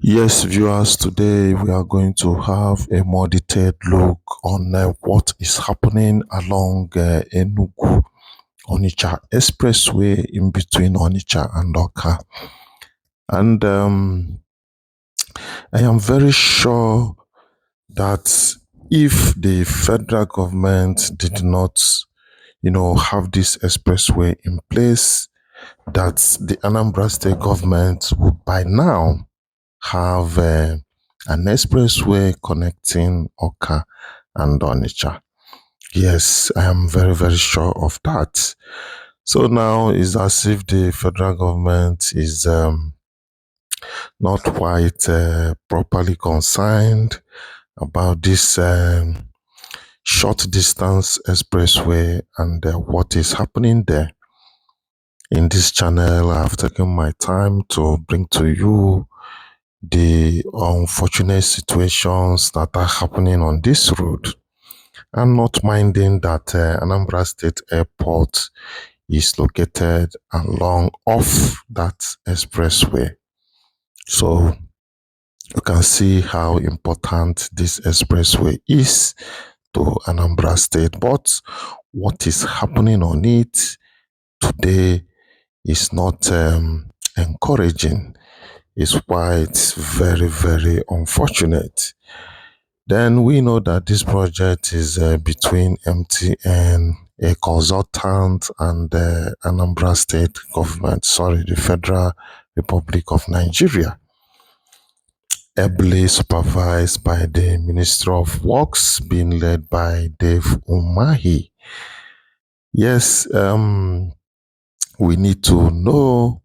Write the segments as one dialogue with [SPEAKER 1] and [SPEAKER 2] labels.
[SPEAKER 1] Yes, viewers, today we are going to have a more detailed look on what is happening along Enugu-Onitsha Expressway in between Onitsha and Oka. And I am very sure that if the federal government did not, have this expressway in place, that the Anambra State government would by now have an expressway connecting Oka and Onitsha. Yes, I am very, very sure of that. So now it's as if the federal government is not quite properly concerned about this short distance expressway and what is happening there. In this channel, I've taken my time to bring to you the unfortunate situations that are happening on this road, and not minding that Anambra State Airport is located along off that expressway. So you can see how important this expressway is to Anambra State. But what is happening on it today is not encouraging. Is quite very, very unfortunate. Then we know that this project is between MTN, a consultant, and Anambra State government, the Federal Republic of Nigeria, ably supervised by the Ministry of Works, being led by Dave Umahi. Yes, we need to know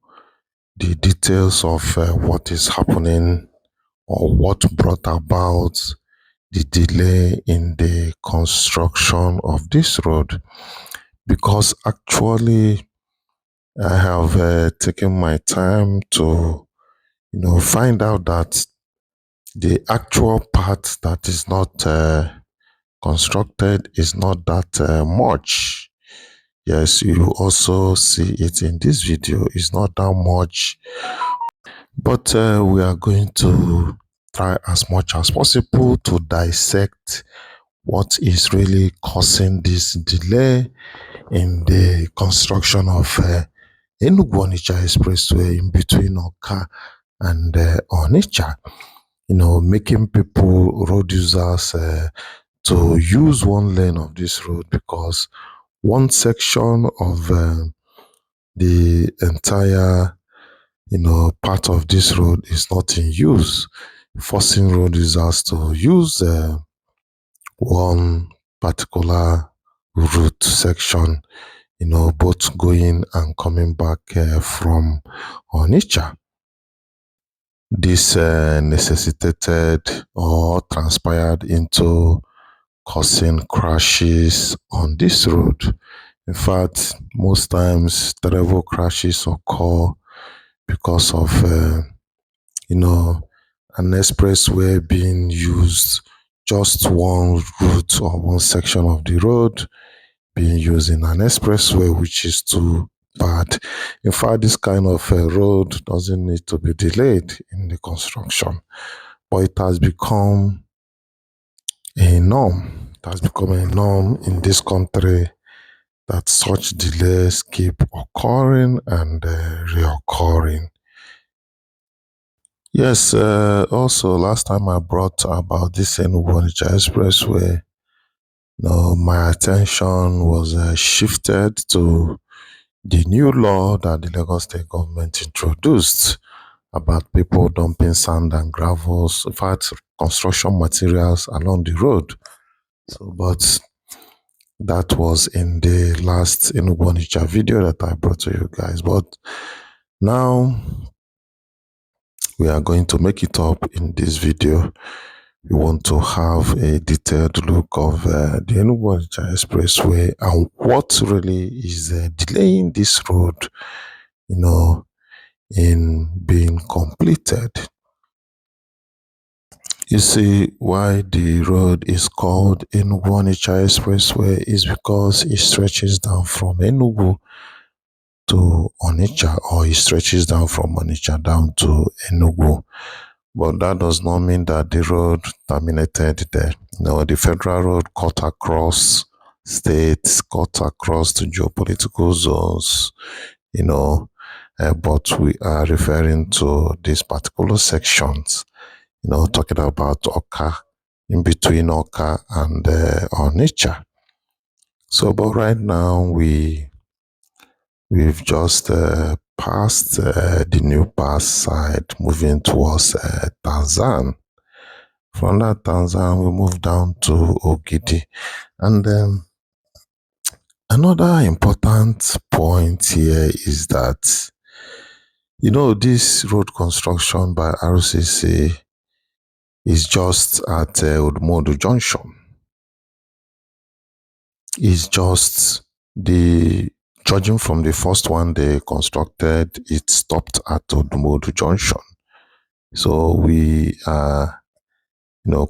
[SPEAKER 1] the details of what is happening or what brought about the delay in the construction of this road, because actually I have taken my time to find out that the actual part that is not constructed is not that much. Yes, you also see it in this video. It's not that much, but we are going to try as much as possible to dissect what is really causing this delay in the construction of Enugu-Onitsha Expressway in between Oka and Onitsha. Making people, road users, to use one lane of this road, because one section of the entire part of this road is not in use, forcing road users to use one particular route section, both going and coming back from Onitsha. This necessitated or transpired into causing crashes on this road. In fact, most times terrible crashes occur because of an expressway being used, just one route or one section of the road being used in an expressway, which is too bad. In fact, this kind of road doesn't need to be delayed in the construction, but it has become a norm. It has become a norm in this country that such delays keep occurring and reoccurring. Yes, also last time I brought about this Enugu-Onitsha Expressway, my attention was shifted to the new law that the Lagos State government introduced about people dumping sand and gravels, in fact, construction materials along the road. But that was in the last Enugu-Onitsha video that I brought to you guys. But now we are going to make it up in this video. We want to have a detailed look of the Enugu-Onitsha Expressway and what really is delaying this road, in being completed. You see, why the road is called Enugu-Onitsha Expressway is because it stretches down from Enugu to Onitsha, or it stretches down from Onitsha down to Enugu. But that does not mean that the road terminated there. No, the federal road cut across states, cut across the geopolitical zones, you know, but we are referring to these particular sections, talking about Oka, in between Oka and Onitsha. So, but right now we've just passed the new pass side, moving towards Tanzan. From that Tanzan, we move down to Ogidi. And another important point here is that, this road construction by RCC is just at Udmodu Junction. It's just judging from the first one they constructed, it stopped at Udmodu Junction. So we are,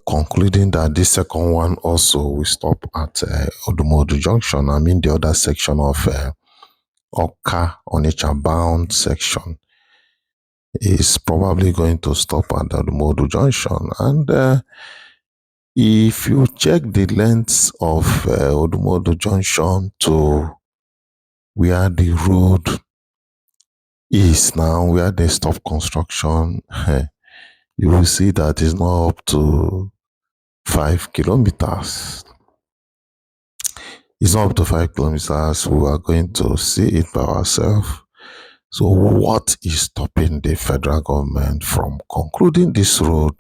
[SPEAKER 1] concluding that this second one also will stop at Odumodu Junction. I mean, the other section of Oka Onitsha bound section is probably going to stop at Odumodu Junction. And if you check the length of Odumodu Junction to where the road is now, where they stop construction, you will see that it's not up to 5 kilometers. It's not up to 5 kilometers. We are going to see it by ourselves. So, what is stopping the federal government from concluding this road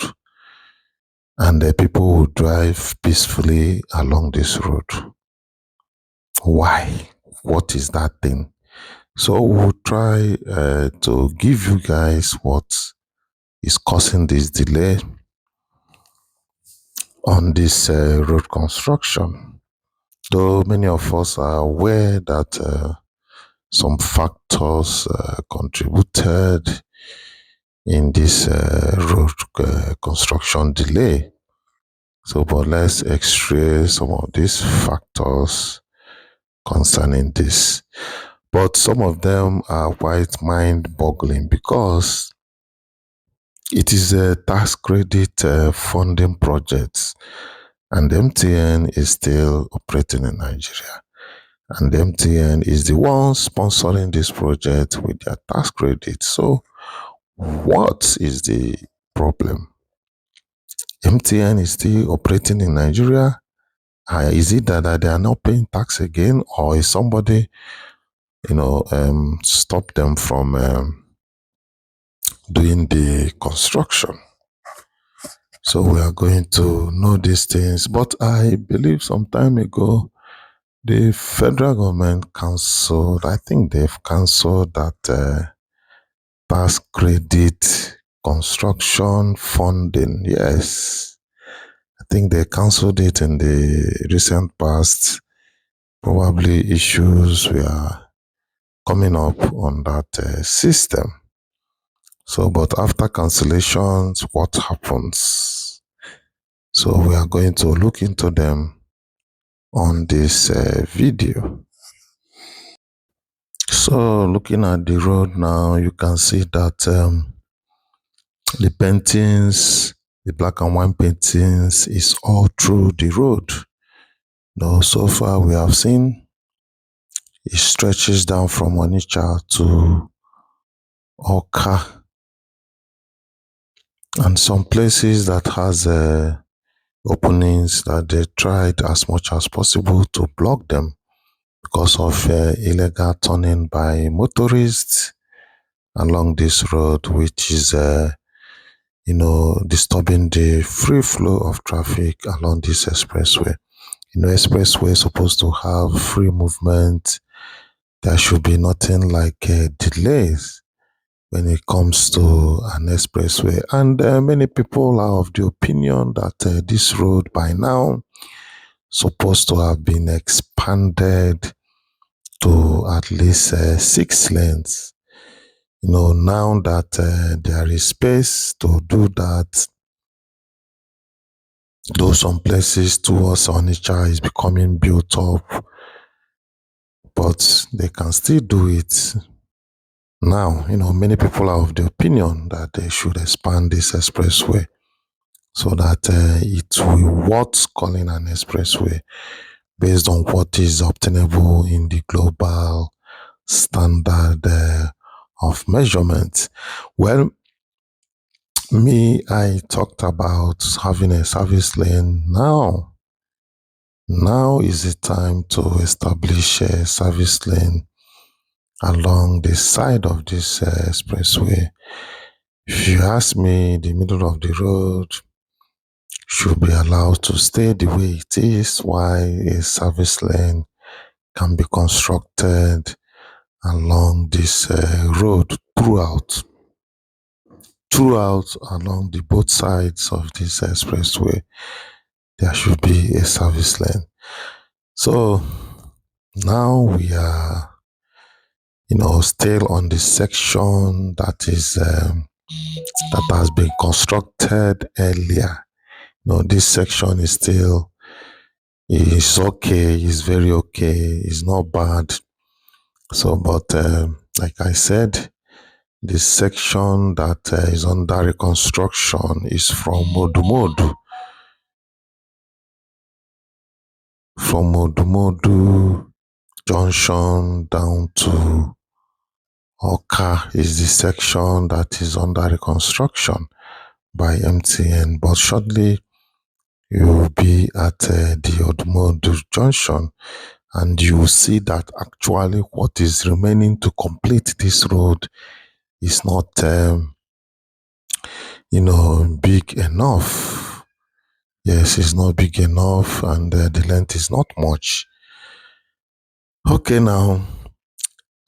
[SPEAKER 1] and the people will drive peacefully along this road? Why? What is that thing? So, we'll try to give you guys what is causing this delay on this road construction. Though many of us are aware that some factors contributed in this road construction delay. So, but let's x-ray some of these factors concerning this. But some of them are quite mind-boggling because it is a tax credit funding project, and MTN is still operating in Nigeria. And MTN is the one sponsoring this project with their tax credit. So, what is the problem? MTN is still operating in Nigeria. Is it that they are not paying tax again, or is somebody, stop them from doing the construction? So we are going to know these things. But I believe some time ago, the federal government cancelled, I think they've cancelled that tax credit construction funding. Yes. I think they cancelled it in the recent past. Probably issues were coming up on that system. So, but after cancellations, what happens? So, we are going to look into them on this video. So, looking at the road now, you can see that the paintings, the black and white paintings, is all through the road. Now, so far we have seen it stretches down from Onitsha to Oka, and some places that has openings that they tried as much as possible to block them because of illegal turning by motorists along this road, which is disturbing the free flow of traffic along this expressway. Expressway is supposed to have free movement. There should be nothing like delays when it comes to an expressway. And many people are of the opinion that this road by now supposed to have been expanded to at least 6 lanes. Now that there is space to do that, though some places towards Onitsha is becoming built up, but they can still do it Now, many people are of the opinion that they should expand this expressway so that it will be worth calling an expressway based on what is obtainable in the global standard of measurement. Well, I talked about having a service lane now. Now is the time to establish a service lane along the side of this expressway. If you ask me, the middle of the road should be allowed to stay the way it is, while a service lane can be constructed along this road throughout along the both sides of this expressway. There should be a service lane. So now we are, still on the section that has been constructed earlier. This section is okay, is very okay, is not bad. So, but like I said, this section that is under reconstruction is from Modumodu Junction down to Oka is the section that is under reconstruction by MTN. But shortly, you will be at the Odumodu Junction, and you will see that actually what is remaining to complete this road is not, big enough. Yes, it's not big enough, and the length is not much. Okay, now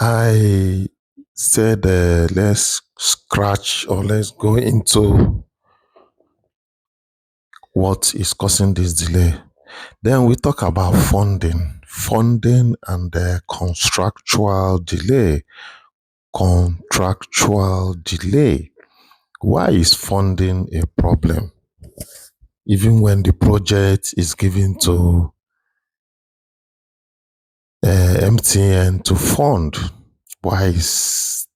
[SPEAKER 1] I said let's scratch or let's go into what is causing this delay. Then we talk about funding and contractual delay. Contractual delay. Why is funding a problem? Even when the project is given to MTN to fund, why is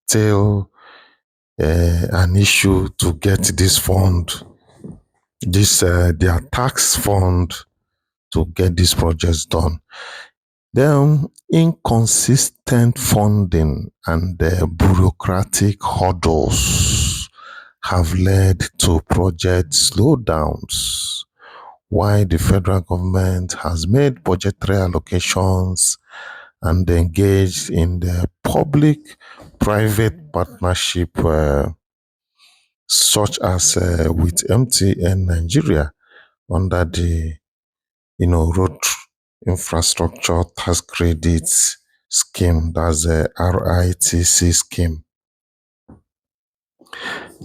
[SPEAKER 1] still an issue to get this fund, their tax fund, to get these projects done? Then inconsistent funding and bureaucratic hurdles have led to project slowdowns. Why the federal government has made budgetary allocations and engaged in the public-private partnership such as with MTN Nigeria under the road infrastructure tax credits scheme, that's a RITC scheme.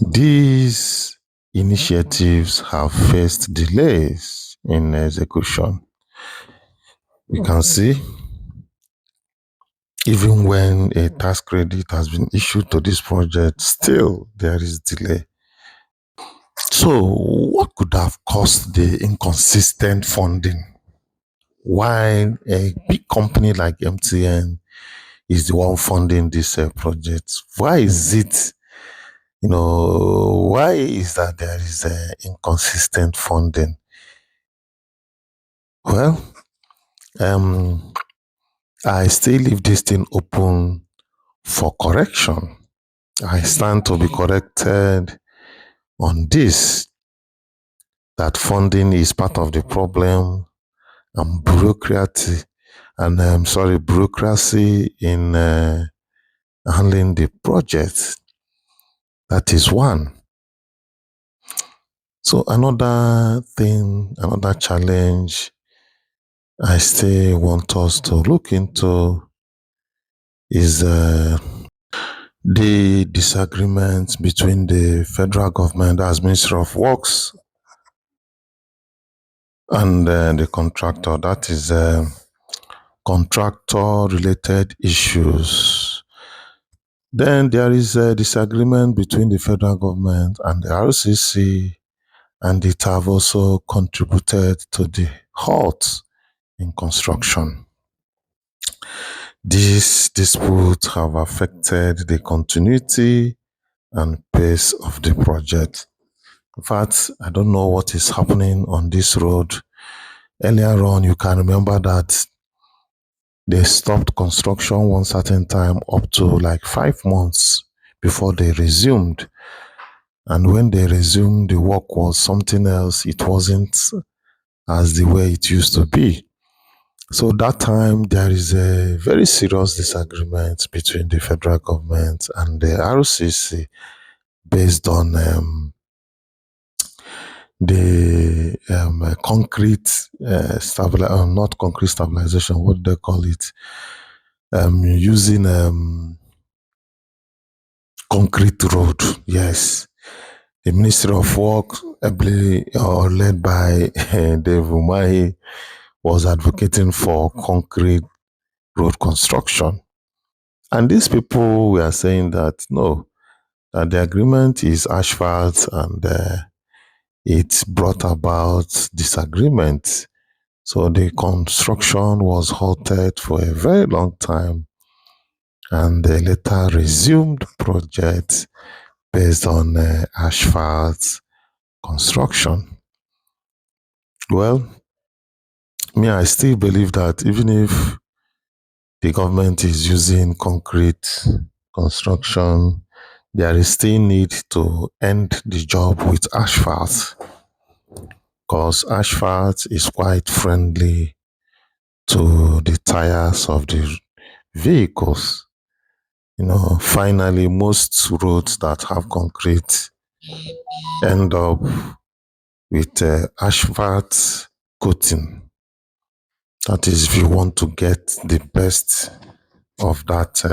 [SPEAKER 1] These initiatives have faced delays in execution. You can see, even when a tax credit has been issued to this project, still there is delay. So, what could have caused the inconsistent funding? Why a big company like MTN is the one funding this project? Why is it, why is that there is inconsistent funding? Well, I still leave this thing open for correction. I stand to be corrected on this, that funding is part of the problem, and bureaucracy in handling the project. That is one. So another challenge I still want us to look into is the disagreement between the federal government as Ministry of Works and the contractor. That is contractor-related issues. Then there is a disagreement between the federal government and the RCC, and it have also contributed to the halt in construction. These disputes have affected the continuity and pace of the project. In fact, I don't know what is happening on this road. Earlier on, you can remember that they stopped construction one certain time up to like 5 months before they resumed. And when they resumed, the work was something else. It wasn't as the way it used to be. So that time, there is a very serious disagreement between the federal government and the RCC based on the concrete not concrete stabilization. What do they call it? Using concrete road. Yes, the Ministry of Work, led by Dave Umahi, was advocating for concrete road construction. And these people were saying that no, that the agreement is asphalt and it brought about disagreement. So the construction was halted for a very long time and they later resumed project based on asphalt construction. Well, me, I still believe that even if the government is using concrete construction, there is still need to end the job with asphalt because asphalt is quite friendly to the tires of the vehicles. Finally, most roads that have concrete end up with asphalt coating. That is, if you want to get the best of that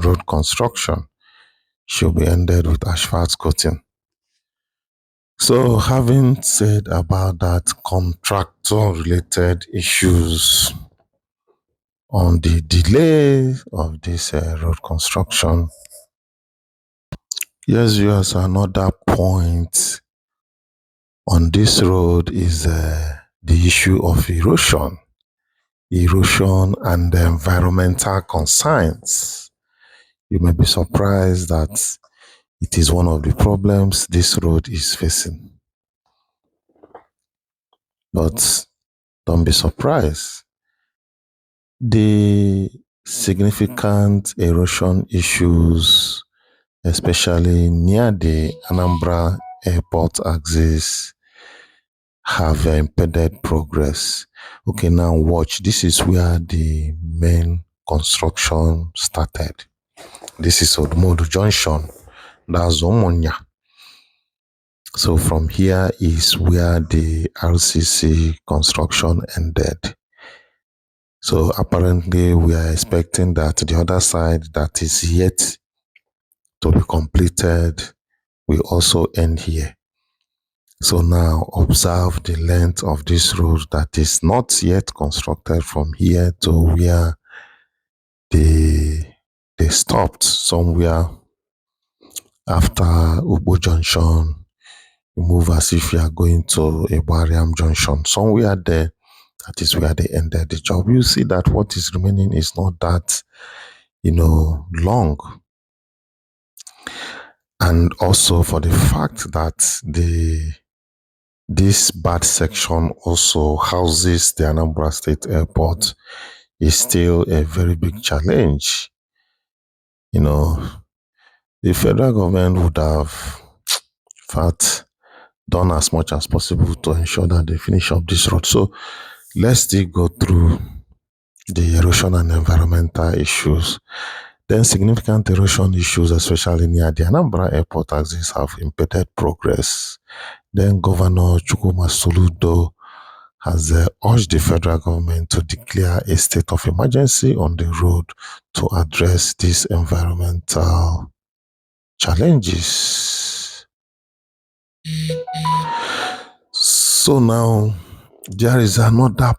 [SPEAKER 1] road construction, should be ended with asphalt coating. So, having said about that contractor related issues on the delay of this road construction, yes, another point on this road is the issue of erosion and environmental concerns. You may be surprised that it is one of the problems this road is facing. But don't be surprised. The significant erosion issues, especially near the Anambra Airport axis, have impeded progress. Okay, now watch. This is where the main construction started. This is Odumodu Junction. That's Omonia. So from here is where the RCC construction ended. So apparently we are expecting that the other side that is yet to be completed will also end here. So now observe the length of this road that is not yet constructed from here to where they stopped somewhere after Ubo Junction. You move as if you are going to Ibariam Junction. Somewhere there, that is where they ended the job. You see that what is remaining is not that, long. And also for the fact that this bad section also houses the Anambra State Airport is still a very big challenge. The federal government would have, in fact, done as much as possible to ensure that they finish up this road. So let's still go through the erosion and environmental issues. Then significant erosion issues, especially near the Anambra Airport axis, have impeded progress. Then Governor Chukwuma Soludo has urged the federal government to declare a state of emergency on the road to address these environmental challenges. So now there is another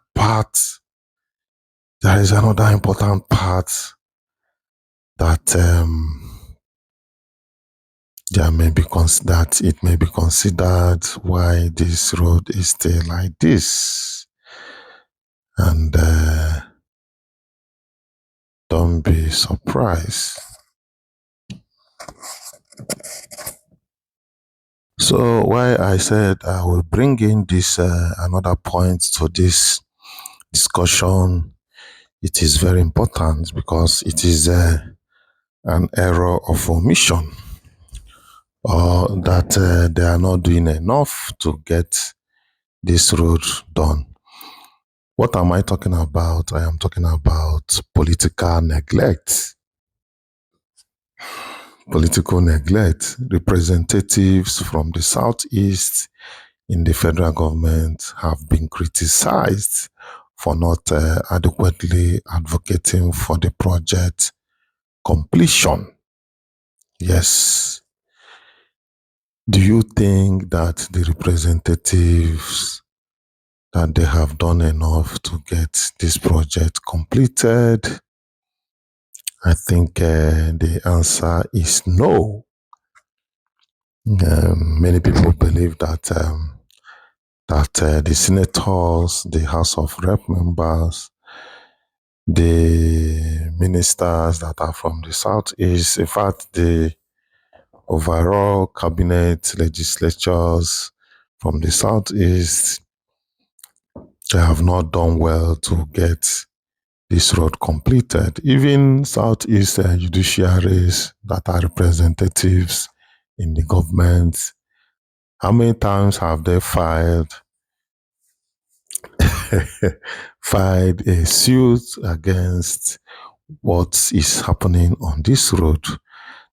[SPEAKER 1] important part that that it may be considered why this road is still like this. And Don't be surprised. So why I said I will bring in this another point to this discussion, it is very important because it is an error of omission, or that they are not doing enough to get this road done. What am I talking about? I am talking about political neglect. Political neglect. Representatives from the Southeast in the federal government have been criticized for not adequately advocating for the project completion. Yes. Do you think that the representatives that they have done enough to get this project completed? I think the answer is no. Many people believe that the senators, the House of Rep members, the ministers that are from the Southeast, in fact, the overall cabinet legislatures from the Southeast, they have not done well to get this road completed. Even Southeast judiciaries that are representatives in the government, how many times have they filed filed a suit against what is happening on this road?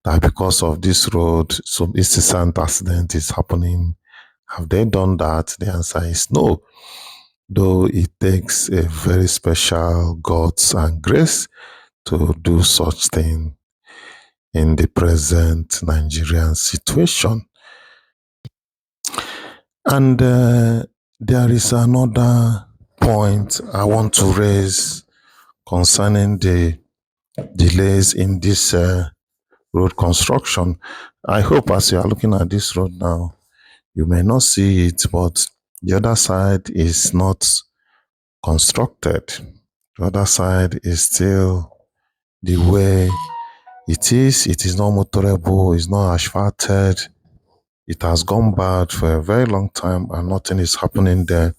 [SPEAKER 1] That because of this road, some incessant accident is happening. Have they done that? The answer is no. Though it takes a very special guts and grace to do such thing in the present Nigerian situation. And there is another point I want to raise concerning the delays in this road construction. I hope as you are looking at this road now, you may not see it, but the other side is not constructed. The other side is still the way it is. It is not motorable, it's not asphalted. It has gone bad for a very long time and nothing is happening there.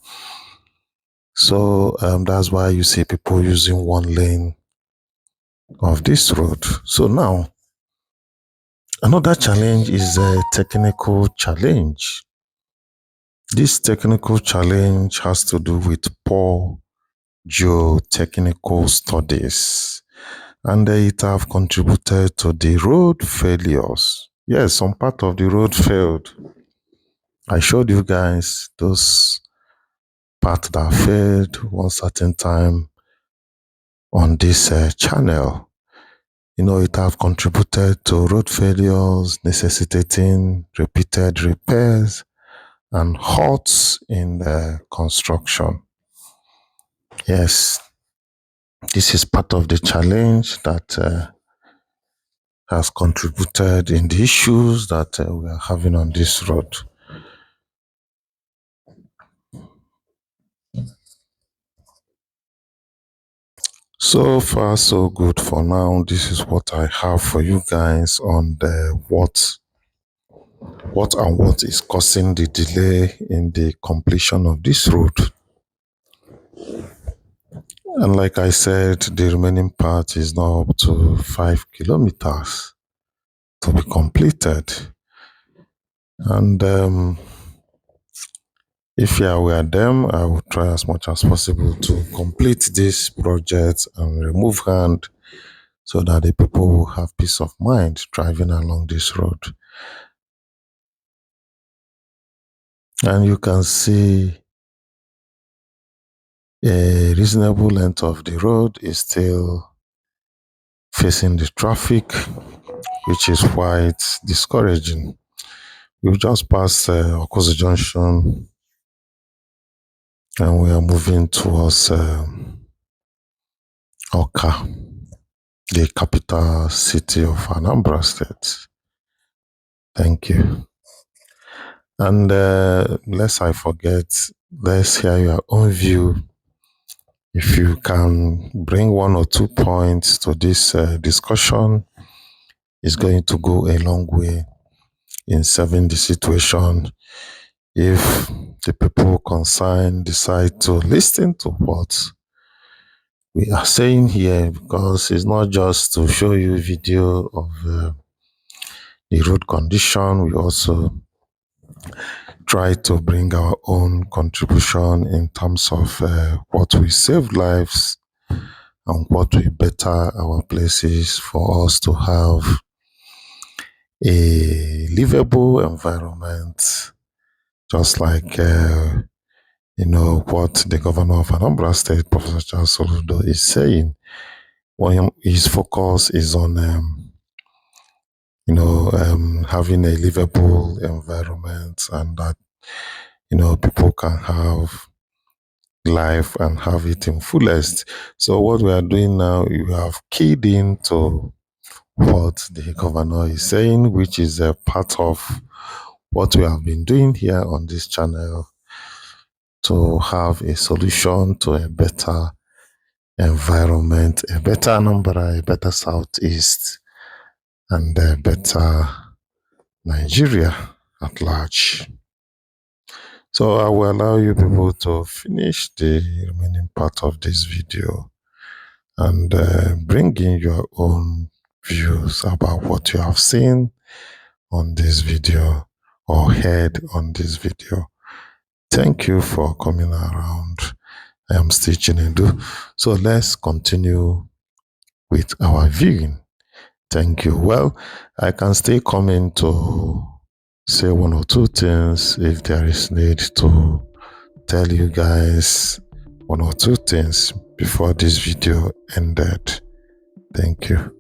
[SPEAKER 1] So that's why you see people using one lane of this road. So now, another challenge is a technical challenge. This technical challenge has to do with poor geotechnical studies, and it have contributed to the road failures. Yes, some part of the road failed. I showed you guys those parts that failed one certain time on this channel. You know, it have contributed to road failures necessitating repeated repairs and halts in the construction. Yes, this is part of the challenge that has contributed in the issues that we are having on this road. So far, so good for now. This is what I have for you guys on the what is causing the delay in the completion of this road. And like I said, the remaining part is now up to 5 kilometers to be completed. And if I were them, I would try as much as possible to complete this project and remove hand so that the people will have peace of mind driving along this road. And you can see a reasonable length of the road is still facing the traffic, which is quite discouraging. We've just passed Okozi Junction and we are moving towards Oka, the capital city of Anambra State. Thank you. And lest I forget, let's hear your own view If you can bring one or two points to this discussion, it's going to go a long way in saving the situation. If the people concerned decide to listen to what we are saying here, because it's not just to show you video of the road condition, we also try to bring our own contribution in terms of what we save lives and what we better our places for us to have a livable environment, just like what the governor of Anambra State, Professor Charles Soludo, is saying. Well, his focus is on having a livable environment, and that people can have life and have it in fullest. So what we are doing now, we have keyed into what the governor is saying, which is a part of what we have been doing here on this channel to have a solution to a better environment, a better Anambra, a better Southeast, and a better Nigeria at large. So I will allow you people to finish the remaining part of this video and bring in your own views about what you have seen on this video or heard on this video. Thank you for coming around. I am still Chinedu. So let's continue with our viewing. Thank you. Well, I can still come in to say one or two things if there is need to tell you guys one or two things before this video ended. Thank you.